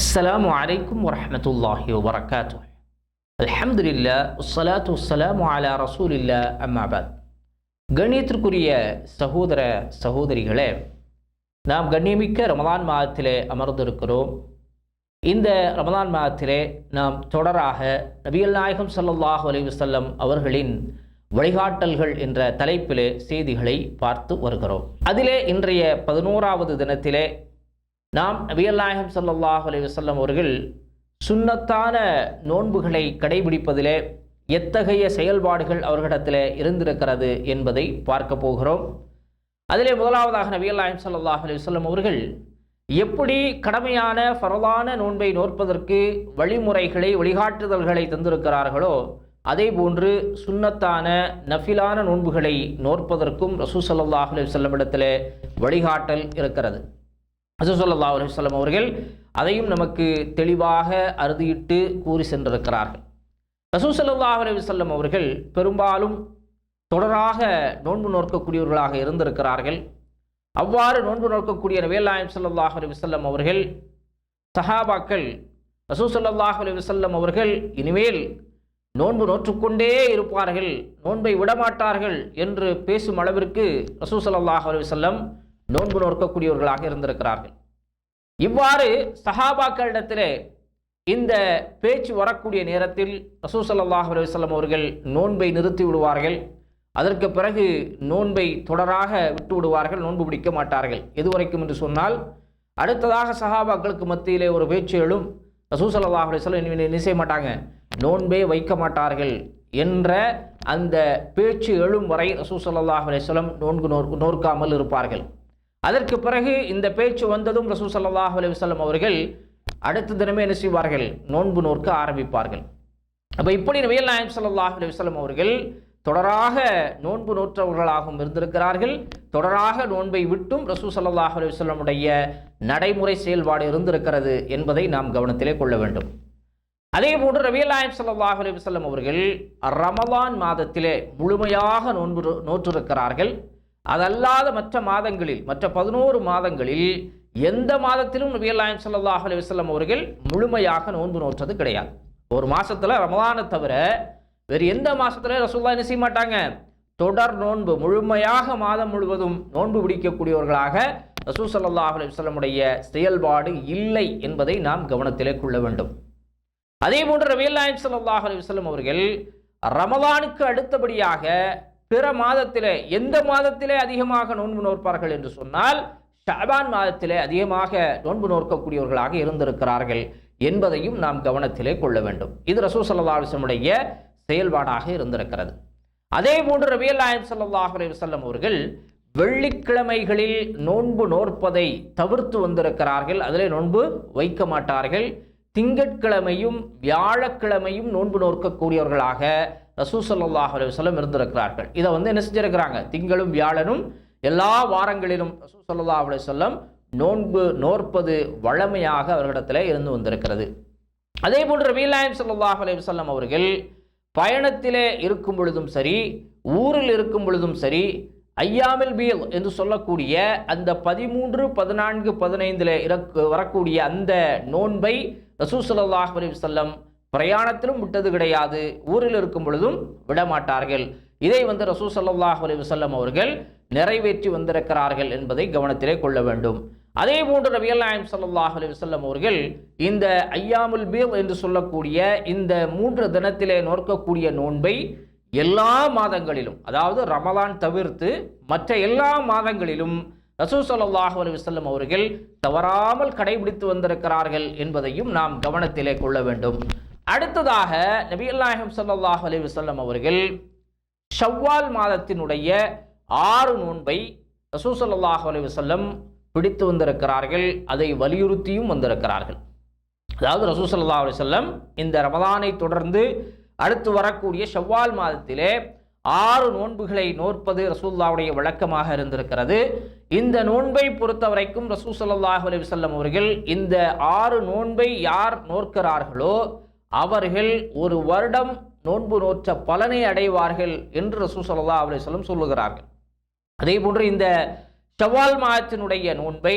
السلام عليكم ورحمة الله وبركاته. الحمد لله والصلاة والسلام على رسول الله أما بعد. கண்ணியத்திற்குரிய சகோதர சகோதரிகளே, நாம் கண்ணியமிக்க ரமலான் மாதத்திலே அமர்ந்திருக்கிறோம். இந்த ரமலான் மாதத்திலே நாம் தொடராக நபிகள் நாயகம் ஸல்லல்லாஹு அலைஹி வஸல்லம் அவர்களின் வழிகாட்டல்கள் என்ற தலைப்பிலே செய்திகளை பார்த்து வருகிறோம். அதிலே இன்றைய 11வது தினத்திலே நாம் நபிகள் நாயகம் ஸல்லல்லாஹு அலைஹி வஸல்லம் அவர்கள் சுன்னத்தான நோன்புகளை கடைபிடிப்பதிலே எத்தகைய செயல்பாடுகள் அவர்களிடத்தில் இருந்திருக்கிறது என்பதை பார்க்க போகிறோம். அதிலே முதலாவதாக நபிகள் நாயகம் ஸல்லல்லாஹு அலைஹி வஸல்லம் அவர்கள் எப்படி கடமையான ஃபரலான நோன்பை நோற்பதற்கு வழிமுறைகளை வழிகாட்டுதல்களை தந்திருக்கிறார்களோ அதே போன்று சுன்னத்தான நஃபிலான நோன்புகளை நோற்பதற்கும் ரசூல் ஸல்லல்லாஹு அலைஹி வஸல்லம் இடத்திலே வழிகாட்டல் இருக்கிறது. ரசூல் ஸல்லல்லாஹு அலைஹி வஸல்லம் அவர்கள் அதையும் நமக்கு தெளிவாக அறுதியிட்டு கூறி சென்றிருக்கிறார்கள். ரசூல் ஸல்லல்லாஹு அலைஹி வஸல்லம் அவர்கள் பெரும்பாலும் தொடராக நோன்பு நோக்கக்கூடியவர்களாக இருந்திருக்கிறார்கள். அவ்வாறு நோன்பு நோக்கக்கூடிய நபிகள் நாயகம் ஸல்லல்லாஹு அலைஹி வஸல்லம் அவர்கள் சஹாபாக்கள் ரசூல் ஸல்லல்லாஹு அலைஹி வஸல்லம் அவர்கள் இனிமேல் நோன்பு நோற்றுக்கொண்டே இருப்பார்கள், நோன்பை விடமாட்டார்கள் என்று பேசும் அளவிற்கு ரசூல் ஸல்லல்லாஹு அலைஹி வஸல்லம் நோன்பு நோக்கக்கூடியவர்களாக இருந்திருக்கிறார்கள். இவ்வாறு சஹாபாக்களிடத்திலே இந்த பேச்சு வரக்கூடிய நேரத்தில் ரசூல் ஸல்லல்லாஹு அலைஹி வஸல்லம் அவர்கள் நோன்பை நிறுத்தி விடுவார்கள். அதற்கு பிறகு நோன்பை தொடராக விட்டு விடுவார்கள், நோன்பு பிடிக்க மாட்டார்கள். எதுவரைக்கும் என்று சொன்னால், அடுத்ததாக சஹாபாக்களுக்கு மத்தியிலே ஒரு பேச்சு எழும், ரசூல் ஸல்லல்லாஹு அலைஹி வஸல்லம் என்ன செய்ய மாட்டாங்க, நோன்பே வைக்க மாட்டார்கள் என்ற அந்த பேச்சு எழும் வரை ரசூல் ஸல்லல்லாஹு அலைஹி வஸல்லம் நோன்பு நோக்காமல் இருப்பார்கள். அதற்கு பிறகு இந்த பேச்சு வந்ததும் ரசூல் ஸல்லல்லாஹு அலைஹி வஸல்லம் அவர்கள் அடுத்த தினமே என்ன செய்வார்கள், நோன்பு நோக்க ஆரம்பிப்பார்கள். அப்போ இப்படி நபிகள் நாயகம் ஸல்லல்லாஹு அலைஹி வஸல்லம் அவர்கள் தொடராக நோன்பு நோற்றவர்களாகவும் இருந்திருக்கிறார்கள். தொடராக நோன்பை விட்டும் ரசூல் ஸல்லல்லாஹு அலைஹி வஸல்லம் உடைய நடைமுறை செயல்பாடு இருந்திருக்கிறது என்பதை நாம் கவனத்திலே கொள்ள வேண்டும். அதே போன்று நபிகள் நாயகம் ஸல்லல்லாஹு அலைஹி வஸல்லம் அவர்கள் ரமலான் மாதத்திலே முழுமையாக நோன்பு நோற்றிருக்கிறார்கள். அதல்லாத மற்ற மாதங்களில், மற்ற 11 மாதங்களில் எந்த மாதத்திலும் நபிகள் நாயகம் ஸல்லல்லாஹு அலைஹி வஸல்லம் அவர்கள் முழுமையாக நோன்பு நோற்றது கிடையாது. ஒரு மாசத்துல ரமலானை தவிர வேறு எந்த மாசத்துல ரசூலுல்லாஹ் என்ன செய்ய மாட்டாங்க, தொடர் நோன்பு முழுமையாக மாதம் முழுவதும் நோன்பு பிடிக்கக்கூடியவர்களாக ரசூல் ஸல்லல்லாஹு அலைஹி வஸல்லம் உடைய செயல்பாடு இல்லை என்பதை நாம் கவனத்திலே கொள்ள வேண்டும். அதே போன்று நபிகள் நாயகம் ஸல்லல்லாஹு அலைஹி வஸல்லம் அவர்கள் ரமலானுக்கு அடுத்தபடியாக பிற மாதத்திலே எந்த மாதத்திலே அதிகமாக நோன்பு நோற்பார்கள் என்று சொன்னால் ஷஅபான் மாதத்திலே அதிகமாக நோன்பு நோக்கக்கூடியவர்களாக இருந்திருக்கிறார்கள் என்பதையும் நாம் கவனத்திலே கொள்ள வேண்டும். இது ரசூல் ஸல்லல்லாஹு அலைஹி வஸல்லம் உடைய செயல்பாடாக இருந்திருக்கிறது. அதே போன்று நபிகள் நாயகம் ஸல்லல்லாஹு அலைஹி வஸல்லம் அவர்கள் வெள்ளிக்கிழமைகளில் நோன்பு நோற்பதை தவிர்த்து வந்திருக்கிறார்கள். அதிலே நோன்பு வைக்க மாட்டார்கள். திங்கட்கிழமையும் வியாழக்கிழமையும் நோன்பு நோக்கக்கூடியவர்களாக ரசூல் ஸல்லல்லாஹு அலைஹி வஸல்லம் இருந்திருக்கிறார்கள். இதை என்ன செஞ்சிருக்கிறாங்க, திங்களும் வியாழனும் எல்லா வாரங்களிலும் ரசூல் ஸல்லல்லாஹு அலைஹி வஸல்லம் நோன்பு நோற்பது வழமையாக அவர்களிடத்தில் இருந்து வந்திருக்கிறது. அதே போன்று நபிகள் நாயகம் ஸல்லல்லாஹு அலைஹி வஸல்லம் அவர்கள் பயணத்திலே இருக்கும் பொழுதும் சரி, ஊரில் இருக்கும் பொழுதும் சரி, ஐயாமில் பீல் என்று சொல்லக்கூடிய அந்த 13, 14, 15 வரக்கூடிய அந்த நோன்பை ரசூல் ஸல்லல்லாஹு அலைஹி வஸல்லம் பிரயாணத்திலும் விட்டது கிடையாது, ஊரில் இருக்கும் பொழுதும் விடமாட்டார்கள். இதை ரசூல் ஸல்லல்லாஹு அலைஹி வஸல்லம் அவர்கள் நிறைவேற்றி வந்திருக்கிறார்கள் என்பதை கவனத்திலே கொள்ள வேண்டும். அதே போன்று நபிகள் நாயகம் ஸல்லல்லாஹு அலைஹி வஸல்லம் அவர்கள் இந்த ஐயாமுல் பீல் என்று சொல்லக்கூடிய இந்த 3 தினத்திலே நோக்கக்கூடிய நோன்பை எல்லா மாதங்களிலும், அதாவது ரமலான் தவிர்த்து மற்ற எல்லா மாதங்களிலும் ரசூல் ஸல்லல்லாஹு அலைஹி வஸல்லம் அவர்கள் தவறாமல் கடைபிடித்து வந்திருக்கிறார்கள் என்பதையும் நாம் கவனத்திலே கொள்ள வேண்டும். அடுத்ததாக நபிகள் நாயகம் ஸல்லல்லாஹு அலைஹி வஸல்லம் அவர்கள் ஷவ்வால் மாதத்தினுடைய 6 நோன்பை ரசூல் ஸல்லல்லாஹு அலைஹி வஸல்லம் பிடித்து வந்திருக்கிறார்கள். அதை வலியுறுத்தியும் வந்திருக்கிறார்கள். அதாவது ரசூல் ஸல்லல்லாஹு அலைஹி வஸல்லம் இந்த ரமலானை தொடர்ந்து அடுத்து வரக்கூடிய ஷவ்வால் மாதத்திலே 6 நோன்புகளை நோற்பது ரசூலுல்லாஹ்வுடைய வழக்கமாக இருந்திருக்கிறது. இந்த நோன்பை பொறுத்தவரைக்கும் ரசூல் ஸல்லல்லாஹு அலைஹி வஸல்லம் அவர்கள் இந்த 6 நோன்பை யார் நோக்கிறார்களோ அவர்கள் ஒரு வருடம் நோன்பு நோற்ற பலனை அடைவார்கள் என்று ரசூல் ஸல்லல்லாஹு அலைஹி வஸல்லம் சொல்லுகிறார்கள். அதே போன்று இந்த ஷவ்வால் மாதத்தினுடைய நோன்பை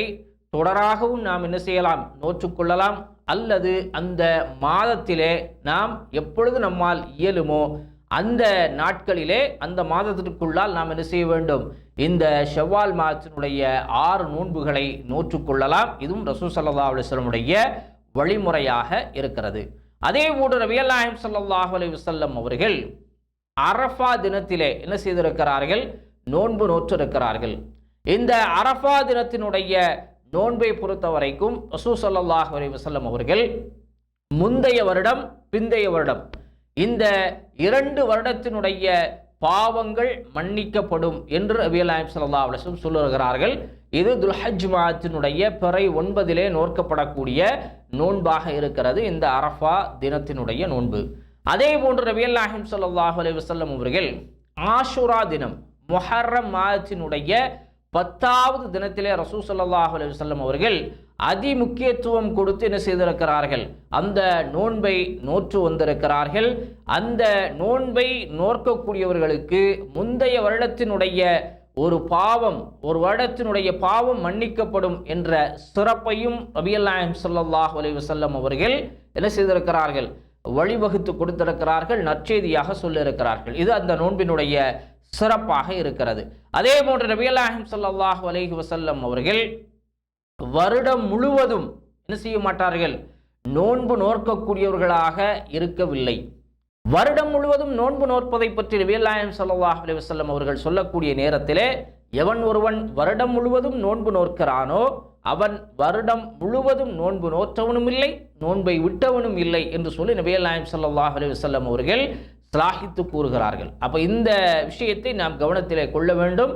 தொடராகவும் நாம் என்ன செய்யலாம், நோற்றுக்கொள்ளலாம். அல்லது அந்த மாதத்திலே நாம் எப்பொழுது நம்மால் இயலுமோ அந்த நாட்களிலே அந்த மாதத்திற்குள்ளால் நாம் என்ன செய்ய வேண்டும், இந்த ஷவ்வால் மாதத்தினுடைய 6 நோன்புகளை நோற்றுக்கொள்ளலாம். இதுவும் ரசூல் ஸல்லல்லாஹு அலைஹி வஸல்லமுடைய வழிமுறையாக இருக்கிறது. அதே போன்று நபிகள் நாயகம் ஸல்லல்லாஹு அலைஹி வஸல்லம் அவர்கள் அரஃபா தினத்திலே என்ன செய்திருக்கிறார்கள், நோன்பு நோற்றிருக்கிறார்கள். இந்த அரஃபா தினத்தினுடைய நோன்பை பொறுத்த வரைக்கும் ரசூல் ஸல்லல்லாஹு அலைஹி வஸல்லம் அவர்கள் முந்தைய வருடம் பிந்தைய வருடம் இந்த 2 வருடத்தினுடைய பாவங்கள் மன்னிக்கப்படும் என்று நபிகள் நாயகம் ஸல்லல்லாஹு அலைஹி வஸல்லம் சொல்லுகிறார்கள். இது துல்ஹஜ் மாதத்தினுடைய பிறை 9 நோக்கப்படக்கூடிய நோன்பாக இருக்கிறது இந்த அரஃபா தினத்தினுடைய நோன்பு. அதே போன்று நபிகள் நாயகம் ஸல்லல்லாஹு அலைஹி வஸல்லம் அவர்கள் ஆஷுரா தினம் முஹர்ரம் மாதத்தினுடைய 10வது தினத்திலே ரசூல் ஸல்லல்லாஹு அலைஹி வஸல்லம் அவர்கள் அதிமுக்கியத்துவம் கொடுத்து என்ன செய்திருக்கிறார்கள், அந்த நோன்பை நோற்று வந்திருக்கிறார்கள். அந்த நோன்பை நோக்கக்கூடியவர்களுக்கு முந்தைய வருடத்தினுடைய ஒரு வருடத்தினுடைய பாவம் மன்னிக்கப்படும் என்ற சிறப்பையும் நபிகள் நாயகம் ஸல்லல்லாஹு அலைஹி வஸல்லம் அவர்கள் என்ன செய்திருக்கிறார்கள், வழிவகுத்து கொடுத்திருக்கிறார்கள், நற்செய்தியாக சொல்லியிருக்கிறார்கள். இது அந்த நோன்பினுடைய சிறப்பாக இருக்கிறது. அதே போன்று நபிகள் நாயகம் ஸல்லல்லாஹு அலைஹி வஸல்லம் அவர்கள் வருடம் முழுவதும் என்ன செய்ய மாட்டார்கள், நோன்பு நோக்கக்கூடியவர்களாக இருக்கவில்லை. வருடம் முழுவதும் நோன்பு நோற்பதை பற்றி நபிகள் நாயகம் ஸல்லல்லாஹு அலைஹி வஸல்லம் அவர்கள் சொல்லக்கூடிய நேரத்திலே, எவன் ஒருவன் வருடம் முழுவதும் நோன்பு நோக்கிறானோ அவன் வருடம் முழுவதும் நோன்பு நோற்றவனும் இல்லை, நோன்பை விட்டவனும் இல்லை என்று சொல்லி நபிகள் நாயகம் ஸல்லல்லாஹு அலைஹி வஸல்லம் அவர்கள் ஸ்லாஹித்து கூறுகிறார்கள். அப்போ இந்த விஷயத்தை நாம் கவனத்திலே கொள்ள வேண்டும்.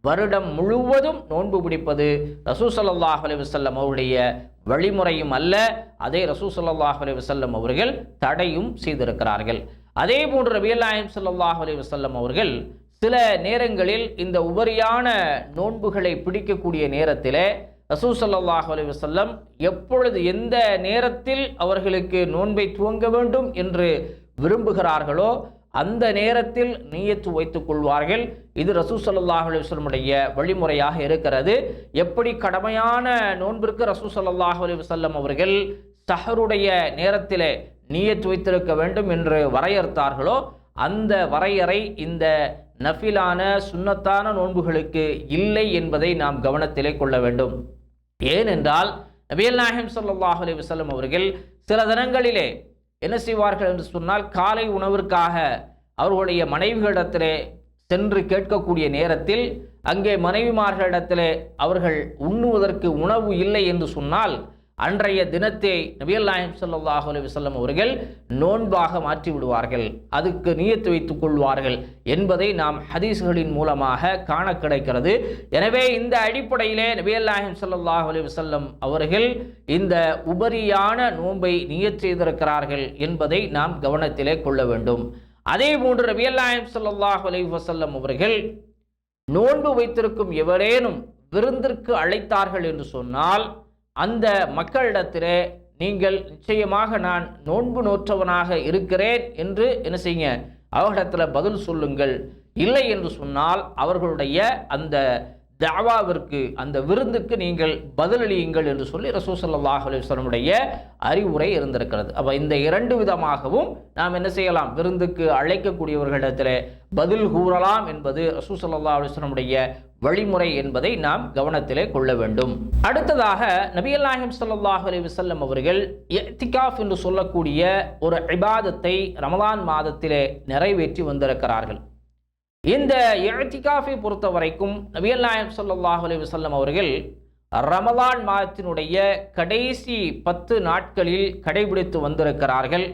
வருடம் முழுவதும் நோன்பு பிடிப்பது ரசூல் ஸல்லல்லாஹு அலைஹி வஸல்லம் அவருடைய வழிமுறையும் அல்ல, அதே ரசூல் ஸல்லல்லாஹு அலைஹி வஸல்லம் அவர்கள் தடையும் செய்திருக்கிறார்கள். அதே போன்று நபிகள் நாயகம் ஸல்லல்லாஹு அலைஹி வஸல்லம் அவர்கள் சில நேரங்களில் இந்த உபரியான நோன்புகளை பிடிக்கக்கூடிய நேரத்திலே ரசூல் ஸல்லல்லாஹு அலைஹி வஸல்லம் எப்பொழுது எந்த நேரத்தில் அவர்களுக்கு நோன்பை துவங்க வேண்டும் என்று விரும்புகிறார்களோ அந்த நேரத்தில் நியத்து வைத்துக் கொள்வார்கள். இது ரசூல் ஸல்லல்லாஹு அலைஹி வஸல்லமுடைய வழிமுறையாக இருக்கிறது. எப்படி கடமையான நோன்பிற்கு ரசூல் ஸல்லல்லாஹு அலைஹி வஸல்லம் அவர்கள் சஹருடைய நேரத்திலே நியத்து வைத்திருக்க வேண்டும் என்று வரையறுத்தார்களோ அந்த வரையறை இந்த நஃபிலான சுன்னத்தான நோன்புகளுக்கு இல்லை என்பதை நாம் கவனத்திலே கொள்ள வேண்டும். ஏனென்றால் நபிகள் நாயகம் ஸல்லல்லாஹு அலைஹி வஸல்லம் அவர்கள் சில தினங்களிலே என்ன செய்வார்கள் என்று சொன்னால், காலை உணவிற்காக அவர்களுடைய மனைவிகளிடத்திலே சென்று கேட்கக்கூடிய நேரத்தில் அங்கே மனைவிமார்களிடத்திலே அவர்கள் உண்ணுவதற்கு உணவு இல்லை என்று சொன்னால் அன்றைய தினத்தை நபிகள் நாயகம் ஸல்லல்லாஹு அலைஹி வஸல்லம் அவர்கள் நோன்பாக மாற்றி விடுவார்கள், அதுக்கு நியத்து வைத்துக் கொள்வார்கள் என்பதை நாம் ஹதீஸ்களின் மூலமாக காண கிடைக்கிறது. எனவே இந்த அடிப்படையிலே நபிகள் நாயகம் ஸல்லல்லாஹு அலைஹி வஸல்லம் அவர்கள் இந்த உபரியான நோன்பை நியத் செய்திருக்கிறார்கள் என்பதை நாம் கவனத்திலே கொள்ள வேண்டும். அதே போன்று நபிகள் நாயகம் ஸல்லல்லாஹு அலைஹி வஸல்லம் அவர்கள் நோன்பு வைத்திருக்கும் எவரேனும் விருந்திற்கு அழைத்தார்கள் என்று சொன்னால் அந்த மக்களிடத்திலே நீங்கள் நிச்சயமாக நான் நோன்பு நோற்றவனாக இருக்கிறேன் என்று என்ன செய்யுங்க, அவர்களிடத்தில் பதில் சொல்லுங்கள். இல்லை என்று சொன்னால் அவர்களுடைய அந்த தஅவாவிற்கு அந்த விருந்துக்கு நீங்கள் பதிலளியுங்கள் என்று சொல்லி ரசூல் ஸல்லல்லாஹு அலைஹி வஸல்லமுடைய அறிவுரை இருந்திருக்கிறது. அப்போ இந்த 2 விதமாகவும் நாம் என்ன செய்யலாம், விருந்துக்கு அழைக்கக்கூடியவர்களிடத்தில் பதில் கூறலாம் என்பது ரசூல் ஸல்லல்லாஹு அலைஹி வஸல்லமுடைய வழிமுறை என்பதை நாம் கவனத்திலே கொள்ள வேண்டும். அடுத்ததாக நபிகள் நாயகம் ஸல்லல்லாஹு அலைஹி வஸல்லம் அவர்கள் இஅ்திகாஃப் என்று சொல்லக்கூடிய ஒரு இபாதத்தை ரமலான் மாதத்திலே நிறைவேற்றி வந்திருக்கிறார்கள். இந்த இஅ்திகாஃபை பொறுத்த வரைக்கும் நபிகள் நாயகம் ஸல்லல்லாஹு அலைஹி வஸல்லம் அவர்கள் ரமலான் மாதத்தினுடைய கடைசி 10 நாட்களில் கடைபிடித்து வந்திருக்கிறார்கள்.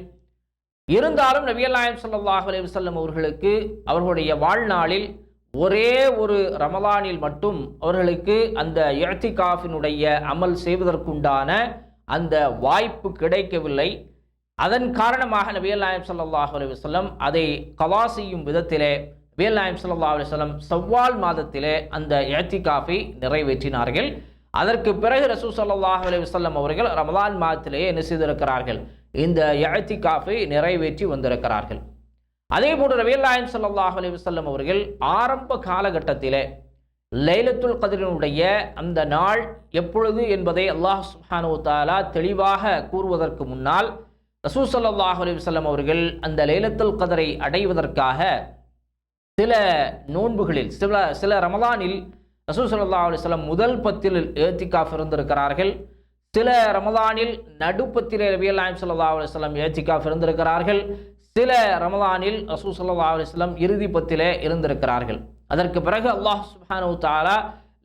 இருந்தாலும் நபிகள் நாயகம் ஸல்லல்லாஹு அலைஹி வஸல்லம் அவர்களுக்கு அவர்களுடைய வாழ்நாளில் ஒரே ஒரு ரமலானில் மட்டும் அவர்களுக்கு அந்த இஅ்திகாஃபினுடைய அமல் செய்வதற்குண்டான அந்த வாய்ப்பு கிடைக்கவில்லை. அதன் காரணமாக நபிகள் நாயகம் ஸல்லல்லாஹு அலைஹி வஸல்லம் அதை கலா செய்யும் விதத்திலே நபிகள் நாயகம் ஸல்லல்லாஹு அலைஹி வஸல்லம் ஷவ்வால் மாதத்திலே அந்த இஅ்திகாஃபை நிறைவேற்றினார்கள். அதற்கு பிறகு ரசூல் ஸல்லல்லாஹு அலைஹி வஸல்லம் அவர்கள் ரமலான் மாதத்திலேயே என்ன செய்திருக்கிறார்கள், இந்த இஅ்திகாஃபை நிறைவேற்றி வந்திருக்கிறார்கள். அதே போன்று நபிகள் நாயகம் ஸல்லல்லாஹு அலைஹி வஸல்லம் அவர்கள் ஆரம்ப காலகட்டத்திலே லைலத்துல் கத்ரினுடைய அந்த நாள் எப்பொழுது என்பதை அல்லாஹ் சுப்ஹானஹு வ தஆலா தெளிவாக கூறுவதற்கு முன்னால் ரசூல் ஸல்லல்லாஹு அலைஹி வஸல்லம் அவர்கள் அந்த லைலத்துல் கத்ரை அடைவதற்காக சில நோன்புகளில் சில ரமலானில் ரசூல் ஸல்லல்லாஹு அலைஹி வஸல்லம் முதல் 10 இஅ்திகாஃப் இருந்திருக்கிறார்கள். சில ரமலானில் நடுப்பத்திலே நபிகள் நாயகம் ஸல்லல்லாஹு அலைஹி வஸல்லம் இஅ்திகாஃப் இருந்திருக்கிறார்கள். சில ரமலானில் ரசூல் ஸல்லல்லாஹு அலைஹி வஸல்லம் இறுதி 10 இருந்திருக்கிறார்கள். அதற்கு பிறகு அல்லாஹ் சுப்ஹானஹு வ தஆலா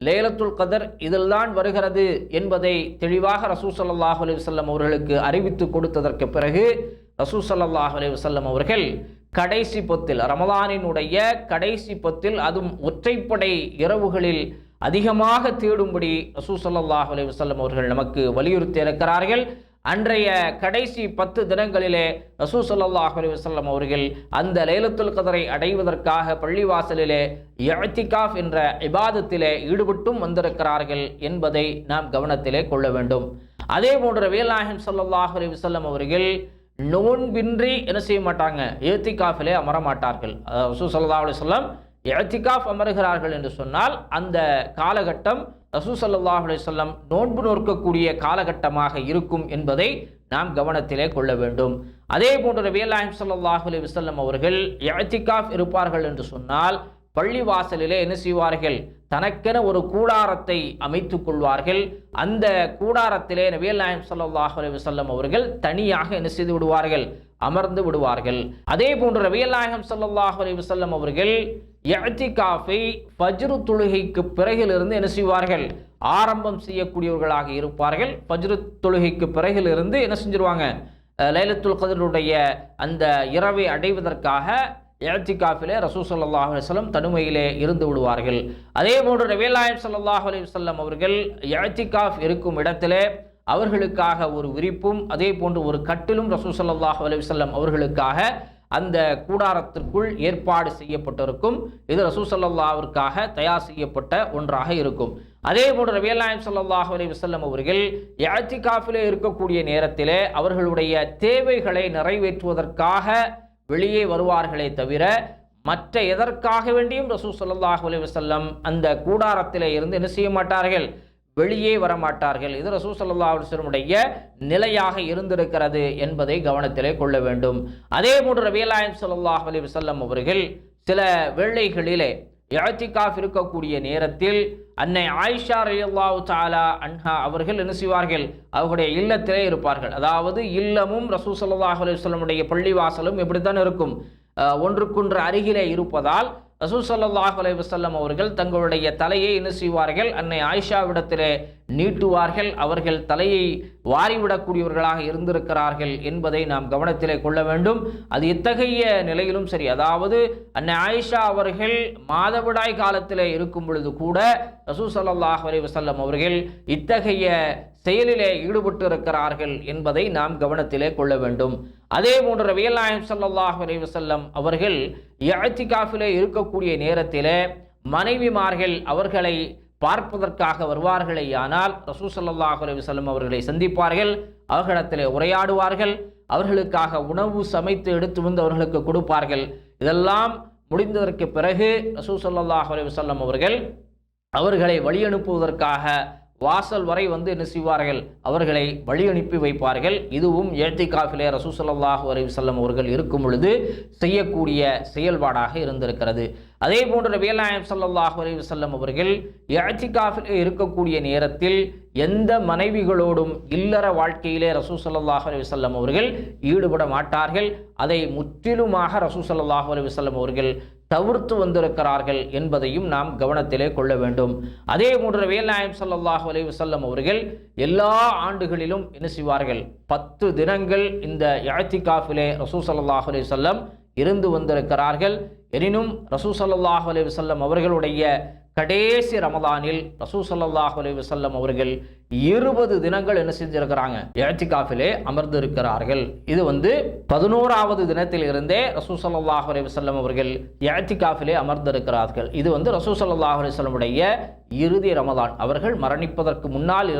லைலத்துல் கத்ர் இதில்தான் வருகிறது என்பதை தெளிவாக ரசூல் ஸல்லல்லாஹு அலைஹி வஸல்லம் அவர்களுக்கு அறிவித்து கொடுத்ததற்கு பிறகு ரசூல் ஸல்லல்லாஹு அலைஹி வஸல்லம் அவர்கள் கடைசி 10 ரமலானினுடைய கடைசி 10 அதுவும் ஒற்றைப்படை இரவுகளில் அதிகமாக தேடும்படி ரசூல் ஸல்லல்லாஹு அலைஹி வஸல்லம் அவர்கள் நமக்கு வலியுறுத்தி இருக்கிறார்கள். அன்றைய கடைசி 10 தினங்களிலே ரசூல் ஸல்லல்லாஹு அலைஹி வஸல்லம் அவர்கள் அந்த லைலத்துல் கத்ரை அடைவதற்காக பள்ளிவாசலிலே இஅ்திகாஃப் என்ற இபாதத்திலே ஈடுபட்டும் வந்திருக்கிறார்கள் என்பதை நாம் கவனத்திலே கொள்ள வேண்டும். அதே போன்று நபிகள் நாயகம் ஸல்லல்லாஹு அலைஹி வஸல்லம் அவர்கள் நோன்பின்றி என்ன செய்ய மாட்டாங்க, இஅ்திகாஃபிலே அமர மாட்டார்கள். ரசூல் ஸல்லல்லாஹு அலைஹி வஸல்லம் இஅ்திகாஃப் அமர்கிறார்கள் என்று சொன்னால் அந்த காலகட்டம் ரசூல் ஸல்லல்லாஹு அலைஹி வஸல்லம் நோன்பு நோக்கக்கூடிய காலகட்டமாக இருக்கும் என்பதை நாம் கவனத்திலே கொள்ள வேண்டும். அதே போன்று நபிகள் நாயகம் ஸல்லல்லாஹு அலைஹி வஸல்லம் அவர்கள் இஅ்திகாஃப் இருப்பார்கள் என்று சொன்னால் பள்ளிவாசலிலே என்ன செய்வார்கள், தனக்கென ஒரு கூடாரத்தை அமைத்துக் கொள்வார்கள். அந்த கூடாரத்திலே நபிகள் நாயகம் ஸல்லல்லாஹு அலைஹி வஸல்லம் அவர்கள் தனியாக என்ன செய்து விடுவார்கள், அமர்ந்து விடுவார்கள். அதே போன்று நபிகள் நாயகம் ஸல்லல்லாஹு அலைஹி வஸல்லம் அவர்கள் இஅ்திகாஃபை ஃபஜ்ர் தொழுகைக்கு பிறகிலிருந்து என்ன செய்வார்கள், ஆரம்பம் செய்யக்கூடியவர்களாக இருப்பார்கள். ஃபஜ்ர் தொழுகைக்கு பிறகிலிருந்து என்ன செஞ்சிருவாங்க, லைலத்துல் கத்ருடைய அந்த இரவை அடைவதற்காக இஅ்திகாஃபிலே ரசூல் ஸல்லல்லாஹு அலைஹி வஸல்லம் தனிமையிலே இருந்து விடுவார்கள். அதே போன்று நபிகள் நாயகம் ஸல்லல்லாஹு அலைஹி வஸல்லம் அவர்கள் இஅ்திகாஃப் இருக்கும் இடத்திலே அவர்களுக்காக ஒரு விரிப்பும் அதே போன்று ஒரு கட்டிலும் ரசூல் ஸல்லல்லாஹு அலைஹி வஸல்லம் அவர்களுக்காக அந்த கூடாரத்திற்குள் ஏற்பாடு செய்யப்பட்டிருக்கும். இது ரசூல் ஸல்லல்லாஹுவிற்காக தயார் செய்யப்பட்ட ஒன்றாக இருக்கும். அதே போன்று நபிகள் நாயகம் ஸல்லல்லாஹு அலைஹி வஸல்லம் அவர்கள் இஅ்திகாஃபிலே இருக்கக்கூடிய நேரத்திலே அவர்களுடைய தேவைகளை நிறைவேற்றுவதற்காக வெளியே வருவார்களே தவிர மற்ற எதற்காக வேண்டியும் ரசூல் ஸல்லல்லாஹு அலைஹி வஸல்லம் அந்த கூடாரத்திலே இருந்து என்ன செய்ய மாட்டார்கள், வெளியே வரமாட்டார்கள். இது ரசூல் ஸல்லல்லாஹு அலைஹி வஸல்லமுடைய நிலையாக இருந்திருக்கிறது என்பதை கவனத்திலே கொள்ள வேண்டும். அதே போன்று நபிகள் நாயகம் ஸல்லல்லாஹு அலைஹி வஸல்லம் அவர்கள் சில வேளைகளிலே இஅ்திகாஃப் இருக்கக்கூடிய நேரத்தில் அன்னை ஆயிஷா ரலியல்லாஹு தஆலா அன்ஹா அவர்கள் என்ன செய்வார்கள், அவர்களுடைய இல்லத்திலே இருப்பார்கள். அதாவது இல்லமும் ரசூல் ஸல்லல்லாஹு அலைஹி வஸல்லமுடைய பள்ளிவாசலும் எப்படித்தான் இருக்கும், ஒன்றுக்கொன்று அருகிலே இருப்பதால் ரசூல் ஸல்லல்லாஹு அலைஹி வஸல்லம் அவர்கள் தங்களுடைய தலையை என்ன செய்வார்கள், அன்னை ஆயிஷாவிடத்திலே நீட்டுவார்கள். அவர்கள் தலையை வாரிவிடக்கூடியவர்களாக இருந்திருக்கிறார்கள் என்பதை நாம் கவனத்திலே கொள்ள வேண்டும். அது இத்தகைய நிலையிலும் சரி, அதாவது அன்னை ஆயிஷா அவர்கள் மாதவிடாய் காலத்திலே இருக்கும் பொழுது கூட ரசூல் ஸல்லல்லாஹு அலைஹி வஸல்லம் அவர்கள் இத்தகைய செயலிலே ஈடுபட்டு இருக்கிறார்கள் என்பதை நாம் கவனத்திலே கொள்ள வேண்டும். அதே போன்று நபிகள் நாயகம் ஸல்லல்லாஹு அலைஹி வஸல்லம் அவர்கள் இஅ்திகாஃபிலே இருக்கக்கூடிய நேரத்திலே மனைவிமார்கள் அவர்களை பார்ப்பதற்காக வருவார்களேயானால் ரசூல் ஸல்லல்லாஹு அலைஹி வஸல்லம் அவர்களை சந்திப்பார்கள், அவர்களிடத்திலே உரையாடுவார்கள், அவர்களுக்காக உணவு சமைத்து எடுத்து வந்து அவர்களுக்கு கொடுப்பார்கள். இதெல்லாம் முடிந்ததற்கு பிறகு ரசூல் ஸல்லல்லாஹு அலைஹி வஸல்லம் அவர்கள் அவர்களை வழி அனுப்புவதற்காக வாசல் வரை வந்து என்ன செய்வார்கள், அவர்களை வழி அனுப்பி வைப்பார்கள். இதுவும் இஅ்திகாஃபிலே ரசூல் ஸல்லல்லாஹு அலைஹி வஸல்லம் அவர்கள் இருக்கும் பொழுது செய்யக்கூடிய செயல்பாடாக இருந்திருக்கிறது. அதே போன்று நபிகள் நாயகம் ஸல்லல்லாஹு அலைஹி வஸல்லம் அவர்கள் இஅ்திகாஃபிலே இருக்கக்கூடிய நேரத்தில் எந்த மனைவிகளோடும் இல்லற வாழ்க்கையிலே ரசூல் ஸல்லல்லாஹு அலைஹி வஸல்லம் அவர்கள் ஈடுபட மாட்டார்கள். அதை முற்றிலுமாக ரசூல் ஸல்லல்லாஹு அலைஹி வஸல்லம் அவர்கள் தவிர்த்து வந்திருக்கிறார்கள் என்பதையும் நாம் கவனத்திலே கொள்ள வேண்டும். அதே போன்று நபிகள் நாயகம் ஸல்லல்லாஹு அலைஹி வஸல்லம் அவர்கள் எல்லா ஆண்டுகளிலும் என்ன செய்வார்கள், 10 தினங்கள் இந்த இஅ்திகாஃபிலே ரசூல் ஸல்லல்லாஹு அலைஹி வஸல்லம் இருந்து வந்திருக்கிறார்கள். எனினும் ரசூல் ஸல்லல்லாஹு அலைஹி வஸல்லம் அவர்களுடைய கடைசி ரமலானில் ரசூல் ஸல்லல்லாஹு அலைஹி வஸல்லம் அவர்கள் 20 தினங்கள் என்ன செஞ்சிருக்கிறாங்க, இஅ்திகாஃபிலே அமர்ந்து இருக்கிறார்கள். இது 11வது தினத்தில் இருந்தே ரசூல் ஸல்லல்லாஹு அலைஹி வஸல்லம் அவர்கள் இஅ்திகாஃபிலே அமர்ந்திருக்கிறார்கள். இது ரசூல் ஸல்லல்லாஹு அலைஹி வஸல்லமுடைய இறுதி ரமலான். அவர்கள் மரணிப்பதற்கு முன்னால்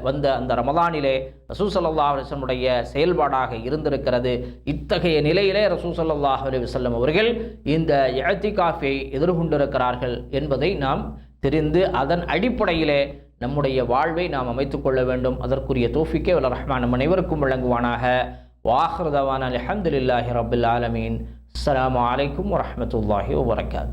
வந்த அந்த ரமலானிலே ரசூல் ஸல்லல்லாஹு அலைஹி வஸல்லமுடைய செயல்பாடாக இருந்திருக்கிறது. இத்தகைய நிலையிலே ரசூல் ஸல்லல்லாஹு அலைஹி வஸல்லம் அவர்கள் இந்த இஅ்திகாஃபை எதிர்கொண்டிருக்கிறார்கள் என்பதை நாம் தெரிந்து அதன் அடிப்படையிலே நம்முடைய வாழ்வை நாம் அமைத்துக்கொள்ள வேண்டும். அதற்குரிய தௌஃபீக்கை வல்ல ரஹ்மான் நம் அனைவருக்கும் வழங்குவானாக. வாஹிரு தவானா அல்ஹம்துலில்லாஹி ரப்பில் ஆலமீன். அஸ்ஸலாமு அலைக்கும் வரஹ்மத்துல்லாஹி வபரகாத்துஹு.